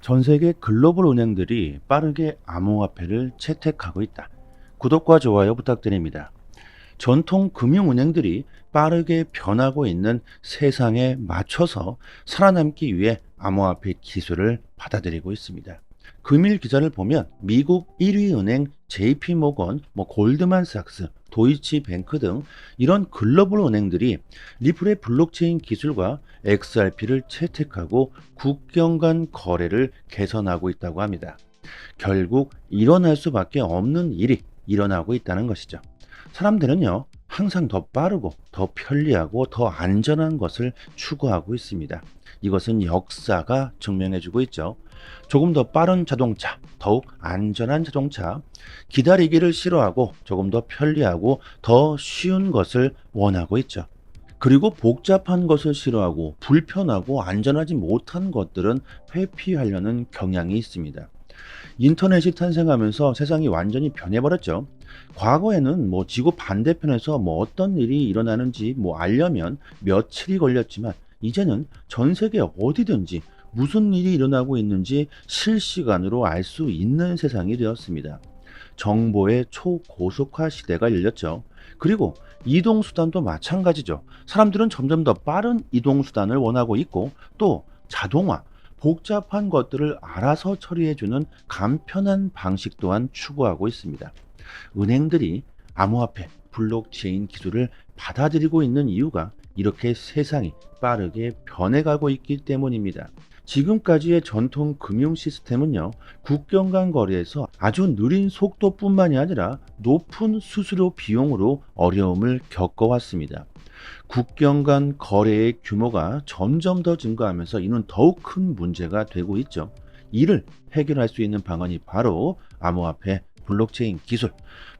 전 세계 글로벌 은행들이 빠르게 암호화폐를 채택하고 있다. 구독과 좋아요 부탁드립니다. 전통 금융은행들이 빠르게 변하고 있는 세상에 맞춰서 살아남기 위해 암호화폐 기술을 받아들이고 있습니다. 금일 기사를 보면 미국 1위 은행 JP모건, 골드만삭스, 도이치뱅크 등 이런 글로벌 은행들이 리플의 블록체인 기술과 XRP를 채택하고 국경 간 거래를 개선하고 있다고 합니다. 결국 일어날 수밖에 없는 일이 일어나고 있다는 것이죠. 사람들은요, 항상 더 빠르고 더 편리하고 더 안전한 것을 추구하고 있습니다. 이것은 역사가 증명해주고 있죠. 조금 더 빠른 자동차, 더욱 안전한 자동차, 기다리기를 싫어하고 조금 더 편리하고 더 쉬운 것을 원하고 있죠. 그리고 복잡한 것을 싫어하고 불편하고 안전하지 못한 것들은 회피하려는 경향이 있습니다. 인터넷이 탄생하면서 세상이 완전히 변해버렸죠. 과거에는 지구 반대편에서 어떤 일이 일어나는지 알려면 며칠이 걸렸지만 이제는 전 세계 어디든지 무슨 일이 일어나고 있는지 실시간으로 알 수 있는 세상이 되었습니다. 정보의 초고속화 시대가 열렸죠. 그리고 이동수단도 마찬가지죠. 사람들은 점점 더 빠른 이동수단을 원하고 있고 또 자동화, 복잡한 것들을 알아서 처리해주는 간편한 방식 또한 추구하고 있습니다. 은행들이 암호화폐, 블록체인 기술을 받아들이고 있는 이유가 이렇게 세상이 빠르게 변해가고 있기 때문입니다. 지금까지의 전통 금융 시스템은요, 국경 간 거래에서 아주 느린 속도뿐만이 아니라 높은 수수료 비용으로 어려움을 겪어왔습니다. 국경 간 거래의 규모가 점점 더 증가하면서 이는 더욱 큰 문제가 되고 있죠. 이를 해결할 수 있는 방안이 바로 암호화폐 블록체인 기술.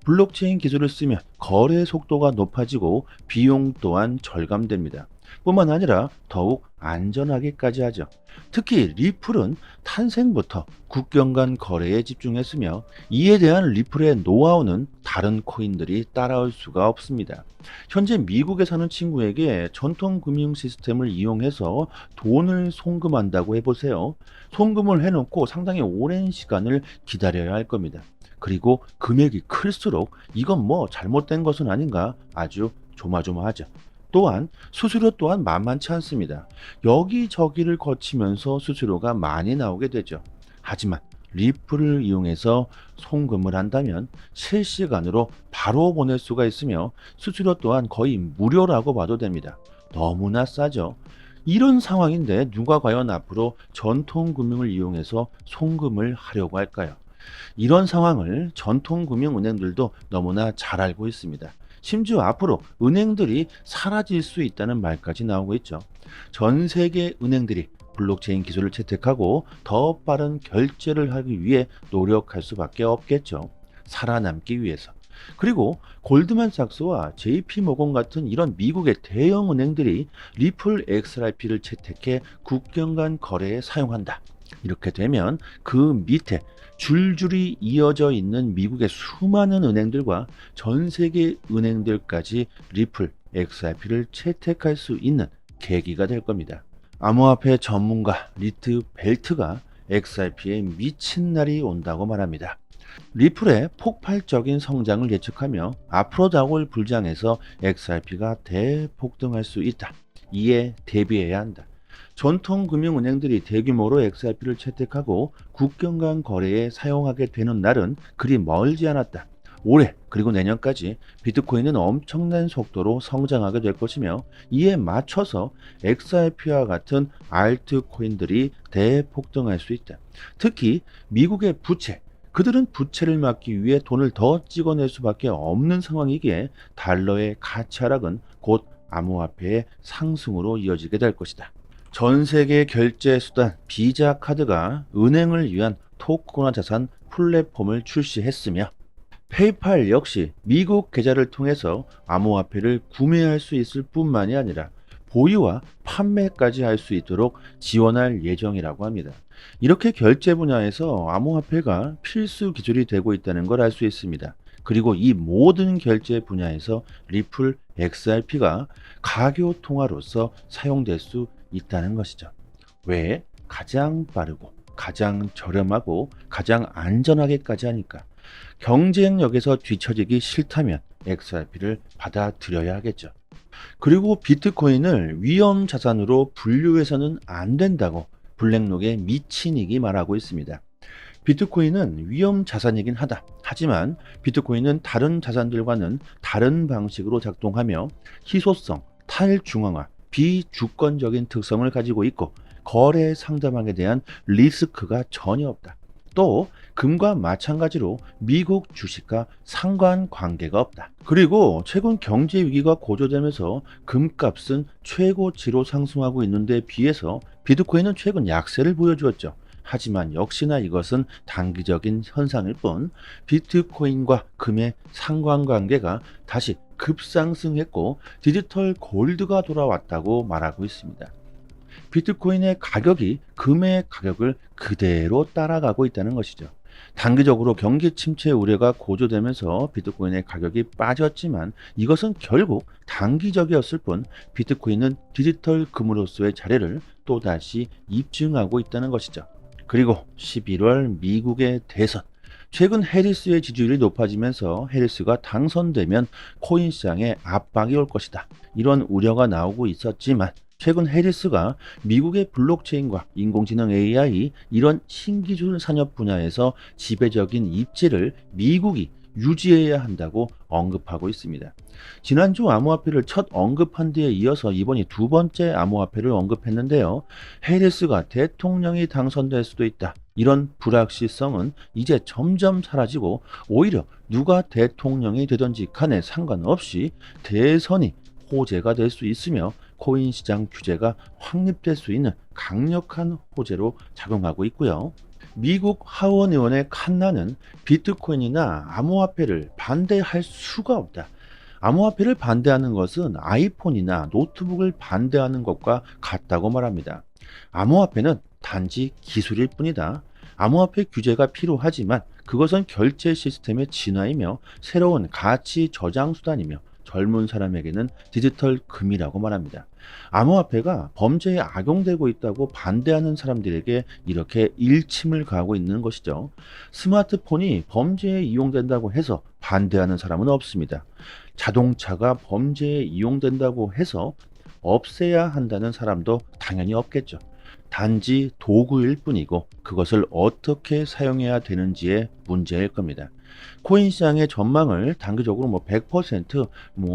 블록체인 기술을 쓰면 거래 속도가 높아지고 비용 또한 절감됩니다. 뿐만 아니라 더욱 안전하게까지 하죠. 특히 리플은 탄생부터 국경 간 거래에 집중했으며 이에 대한 리플의 노하우는 다른 코인들이 따라올 수가 없습니다. 현재 미국에 사는 친구에게 전통 금융 시스템을 이용해서 돈을 송금한다고 해보세요. 송금을 해놓고 상당히 오랜 시간을 기다려야 할 겁니다. 그리고 금액이 클수록 이건 잘못된 것은 아닌가 아주 조마조마하죠. 또한 수수료 또한 만만치 않습니다. 여기저기를 거치면서 수수료가 많이 나오게 되죠. 하지만 리플을 이용해서 송금을 한다면 실시간으로 바로 보낼 수가 있으며 수수료 또한 거의 무료라고 봐도 됩니다. 너무나 싸죠. 이런 상황인데 누가 과연 앞으로 전통금융을 이용해서 송금을 하려고 할까요? 이런 상황을 전통금융은행들도 너무나 잘 알고 있습니다. 심지어 앞으로 은행들이 사라질 수 있다는 말까지 나오고 있죠. 전 세계 은행들이 블록체인 기술을 채택하고 더 빠른 결제를 하기 위해 노력할 수밖에 없겠죠. 살아남기 위해서. 그리고 골드만삭스와 JP모건 같은 이런 미국의 대형 은행들이 리플 XRP를 채택해 국경 간 거래에 사용한다. 이렇게 되면 그 밑에 줄줄이 이어져 있는 미국의 수많은 은행들과 전 세계 은행들까지 리플 XRP를 채택할 수 있는 계기가 될 겁니다. 암호화폐 전문가 리트 벨트가 XRP에 미친 날이 온다고 말합니다. 리플의 폭발적인 성장을 예측하며 앞으로 다가올 불장에서 XRP가 대폭등할 수 있다. 이에 대비해야 한다. 전통금융은행들이 대규모로 XRP를 채택하고 국경 간 거래에 사용하게 되는 날은 그리 멀지 않았다. 올해 그리고 내년까지 비트코인은 엄청난 속도로 성장하게 될 것이며 이에 맞춰서 XRP와 같은 알트코인들이 대폭등할 수 있다. 특히 미국의 부채, 그들은 부채를 막기 위해 돈을 더 찍어낼 수밖에 없는 상황이기에 달러의 가치 하락은 곧 암호화폐의 상승으로 이어지게 될 것이다. 전 세계 결제 수단 비자 카드가 은행을 위한 토큰화 자산 플랫폼을 출시했으며 페이팔 역시 미국 계좌를 통해서 암호화폐를 구매할 수 있을 뿐만이 아니라 보유와 판매까지 할 수 있도록 지원할 예정이라고 합니다. 이렇게 결제 분야에서 암호화폐가 필수 기술이 되고 있다는 걸 알 수 있습니다. 그리고 이 모든 결제 분야에서 리플 XRP가 가교 통화로서 사용될 수 있다는 것이죠. 왜? 가장 빠르고 가장 저렴하고 가장 안전하게까지 하니까 경쟁력에서 뒤처지기 싫다면 XRP를 받아들여야 하겠죠. 그리고 비트코인을 위험 자산으로 분류해서는 안 된다고 블랙록의 미친익이 말하고 있습니다. 비트코인은 위험 자산이긴 하다. 하지만 비트코인은 다른 자산들과는 다른 방식으로 작동하며 희소성, 탈중앙화, 비주권적인 특성을 가지고 있고 거래 상대방에 대한 리스크가 전혀 없다. 또 금과 마찬가지로 미국 주식과 상관관계가 없다. 그리고 최근 경제 위기가 고조되면서 금값은 최고치로 상승하고 있는데 비해서 비트코인은 최근 약세를 보여주었죠. 하지만 역시나 이것은 단기적인 현상일 뿐 비트코인과 금의 상관관계가 다시 급상승했고 디지털 골드가 돌아왔다고 말하고 있습니다. 비트코인의 가격이 금의 가격을 그대로 따라가고 있다는 것이죠. 단기적으로 경기 침체 우려가 고조되면서 비트코인의 가격이 빠졌지만 이것은 결국 단기적이었을 뿐 비트코인은 디지털 금으로서의 자리를 또다시 입증하고 있다는 것이죠. 그리고 11월 미국의 대선. 최근 해리스의 지지율이 높아지면서 해리스가 당선되면 코인 시장에 압박이 올 것이다. 이런 우려가 나오고 있었지만 최근 해리스가 미국의 블록체인과 인공지능 AI 이런 신기술 산업 분야에서 지배적인 입지를 미국이 유지해야 한다고 언급하고 있습니다. 지난주 암호화폐를 첫 언급한 뒤에 이어서 이번이 두 번째 암호화폐를 언급했는데요. 해리스가 대통령이 당선될 수도 있다. 이런 불확실성은 이제 점점 사라지고 오히려 누가 대통령이 되든지 간에 상관없이 대선이 호재가 될 수 있으며 코인 시장 규제가 확립될 수 있는 강력한 호재로 작용하고 있고요. 미국 하원 의원의 칸나는 비트코인이나 암호화폐를 반대할 수가 없다. 암호화폐를 반대하는 것은 아이폰이나 노트북을 반대하는 것과 같다고 말합니다. 암호화폐는 단지 기술일 뿐이다. 암호화폐 규제가 필요하지만 그것은 결제 시스템의 진화이며 새로운 가치 저장 수단이며 젊은 사람에게는 디지털 금이라고 말합니다. 암호화폐가 범죄에 악용되고 있다고 반대하는 사람들에게 이렇게 일침을 가하고 있는 것이죠. 스마트폰이 범죄에 이용된다고 해서 반대하는 사람은 없습니다. 자동차가 범죄에 이용된다고 해서 없애야 한다는 사람도 당연히 없겠죠. 단지 도구일 뿐이고 그것을 어떻게 사용해야 되는지의 문제일 겁니다. 코인 시장의 전망을 단기적으로 100%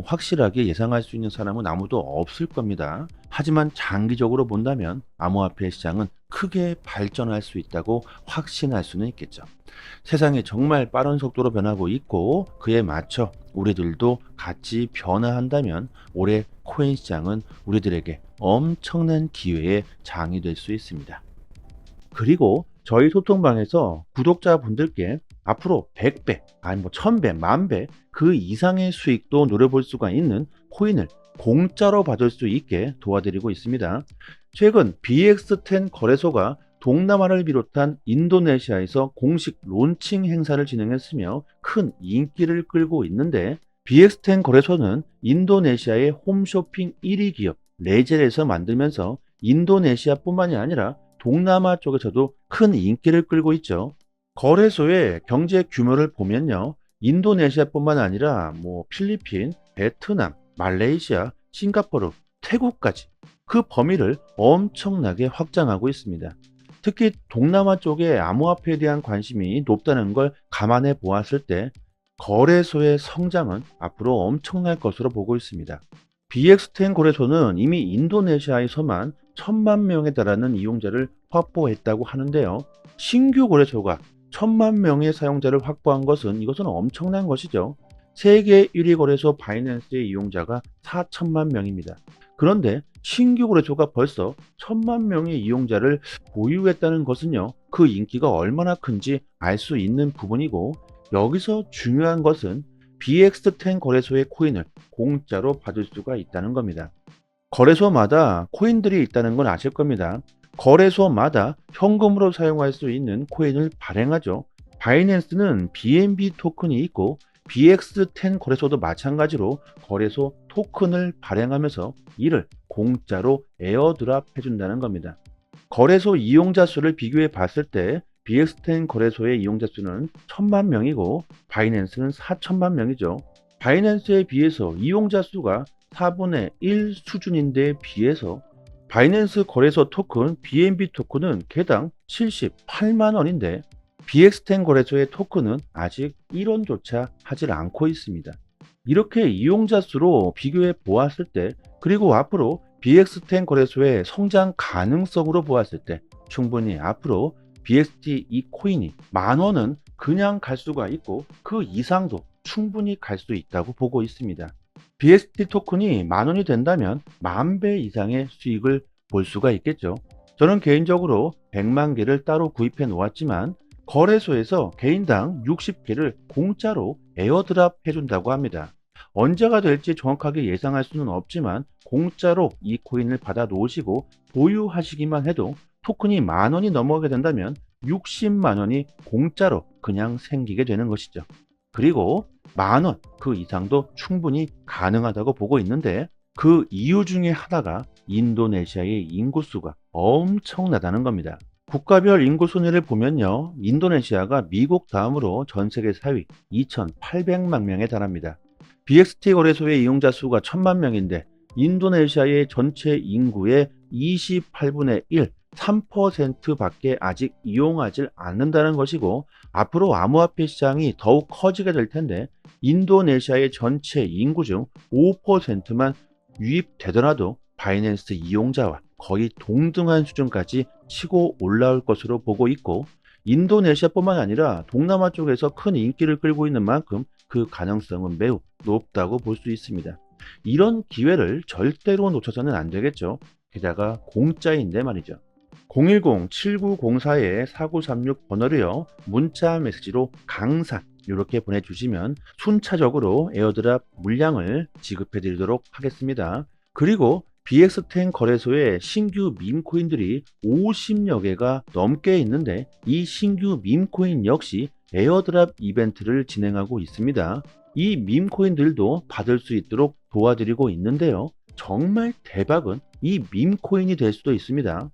확실하게 예상할 수 있는 사람은 아무도 없을 겁니다. 하지만 장기적으로 본다면 암호화폐 시장은 크게 발전할 수 있다고 확신할 수는 있겠죠. 세상이 정말 빠른 속도로 변하고 있고 그에 맞춰 우리들도 같이 변화한다면 올해 코인 시장은 우리들에게 엄청난 기회의 장이 될 수 있습니다. 그리고 저희 소통방에서 구독자분들께 앞으로 100배, 아니 1000배, 만배 그 이상의 수익도 노려볼 수가 있는 코인을 공짜로 받을 수 있게 도와드리고 있습니다. 최근 BX10 거래소가 동남아를 비롯한 인도네시아에서 공식 론칭 행사를 진행했으며 큰 인기를 끌고 있는데 BX10 거래소는 인도네시아의 홈쇼핑 1위 기업 레젤에서 만들면서 인도네시아뿐만이 아니라 동남아 쪽에서도 큰 인기를 끌고 있죠. 거래소의 경제 규모를 보면요. 인도네시아뿐만 아니라 필리핀, 베트남, 말레이시아, 싱가포르, 태국까지 그 범위를 엄청나게 확장하고 있습니다. 특히 동남아 쪽에 암호화폐에 대한 관심이 높다는 걸 감안해 보았을 때 거래소의 성장은 앞으로 엄청날 것으로 보고 있습니다. BX10 거래소는 이미 인도네시아에서만 1000만 명에 달하는 이용자를 확보했다고 하는데요. 신규 거래소가 1000만 명의 사용자를 확보한 것은 이것은 엄청난 것이죠. 세계 1위 거래소 바이낸스의 이용자가 4천만 명입니다. 그런데 신규 거래소가 벌써 1000만 명의 이용자를 보유했다는 것은요. 그 인기가 얼마나 큰지 알 수 있는 부분이고 여기서 중요한 것은 BX10 거래소의 코인을 공짜로 받을 수가 있다는 겁니다. 거래소마다 코인들이 있다는 건 아실 겁니다. 거래소마다 현금으로 사용할 수 있는 코인을 발행하죠. 바이낸스는 BNB 토큰이 있고 BX10 거래소도 마찬가지로 거래소 토큰을 발행하면서 이를 공짜로 에어드랍 해준다는 겁니다. 거래소 이용자 수를 비교해 봤을 때 BX10 거래소의 이용자 수는 1000만 명이고 바이낸스는 4000만 명이죠. 바이낸스에 비해서 이용자 수가 4분의 1 수준인데 비해서 바이낸스 거래소 토큰 BNB 토큰은 개당 78만 원인데 BX10 거래소의 토큰은 아직 1원조차 하질 않고 있습니다. 이렇게 이용자 수로 비교해 보았을 때, 그리고 앞으로 BX10 거래소의 성장 가능성으로 보았을 때 충분히 앞으로 BXT 이 코인이 10,000원은 그냥 갈 수가 있고 그 이상도 충분히 갈 수 있다고 보고 있습니다. BXT 토큰이 10,000원이 된다면 10,000배 이상의 수익을 볼 수가 있겠죠. 저는 개인적으로 100만 개를 따로 구입해 놓았지만 거래소에서 개인당 60개를 공짜로 에어드랍 해준다고 합니다. 언제가 될지 정확하게 예상할 수는 없지만 공짜로 이 코인을 받아 놓으시고 보유하시기만 해도 토큰이 10,000원이 넘어가게 된다면 60만 원이 공짜로 그냥 생기게 되는 것이죠. 그리고 10,000원 그 이상도 충분히 가능하다고 보고 있는데, 그 이유 중에 하나가 인도네시아의 인구수가 엄청나다는 겁니다. 국가별 인구 순위를 보면요, 인도네시아가 미국 다음으로 전 세계 4위 2,800만 명에 달합니다. BXT 거래소의 이용자 수가 1,000만 명인데 인도네시아의 전체 인구의 28분의 1, 3%밖에 아직 이용하지 않는다는 것이고, 앞으로 암호화폐 시장이 더욱 커지게 될 텐데 인도네시아의 전체 인구 중 5%만 유입되더라도 바이낸스 이용자와 거의 동등한 수준까지 치고 올라올 것으로 보고 있고, 인도네시아뿐만 아니라 동남아 쪽에서 큰 인기를 끌고 있는 만큼 그 가능성은 매우 높다고 볼 수 있습니다. 이런 기회를 절대로 놓쳐서는 안 되겠죠. 게다가 공짜인데 말이죠. 010-7904-4936 번호로요, 문자 메시지로 강산 이렇게 보내주시면 순차적으로 에어드랍 물량을 지급해 드리도록 하겠습니다. 그리고 BX10 거래소에 신규 밈코인들이 50여 개가 넘게 있는데 이 신규 밈코인 역시 에어드랍 이벤트를 진행하고 있습니다. 이 밈코인들도 받을 수 있도록 도와드리고 있는데요, 정말 대박은 이 밈코인이 될 수도 있습니다.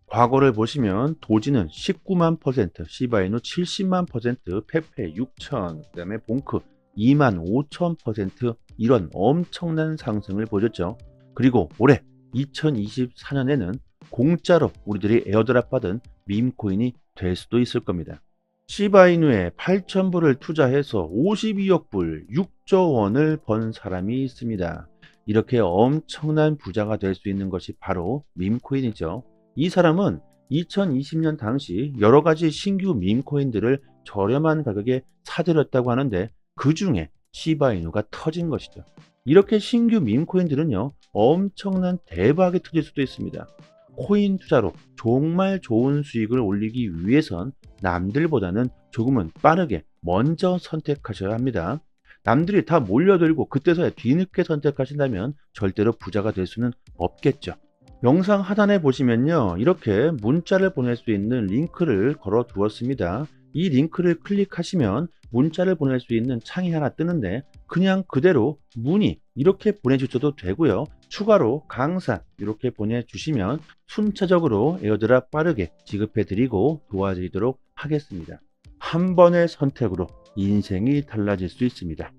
과거를 보시면 도지는 19만 %, 시바이누 70만 %, 페페 6천, 그 다음에 봉크 2만 5천 %, 이런 엄청난 상승을 보였죠. 그리고 올해 2024년에는 공짜로 우리들이 에어드랍 받은 밈코인이 될 수도 있을 겁니다. 시바이누에 8,000불을 투자해서 52억 불, 6조 원을 번 사람이 있습니다. 이렇게 엄청난 부자가 될 수 있는 것이 바로 밈코인이죠. 이 사람은 2020년 당시 여러 가지 신규 밈코인들을 저렴한 가격에 사들였다고 하는데 그 중에 시바이누가 터진 것이죠. 이렇게 신규 밈코인들은요, 엄청난 대박이 터질 수도 있습니다. 코인 투자로 정말 좋은 수익을 올리기 위해선 남들보다는 조금은 빠르게 먼저 선택하셔야 합니다. 남들이 다 몰려들고 그때서야 뒤늦게 선택하신다면 절대로 부자가 될 수는 없겠죠. 영상 하단에 보시면요, 이렇게 문자를 보낼 수 있는 링크를 걸어 두었습니다. 이 링크를 클릭하시면 문자를 보낼 수 있는 창이 하나 뜨는데 그냥 그대로 문의 이렇게 보내주셔도 되고요, 추가로 강산 이렇게 보내주시면 순차적으로 에어드랍 빠르게 지급해 드리고 도와드리도록 하겠습니다. 한 번의 선택으로 인생이 달라질 수 있습니다.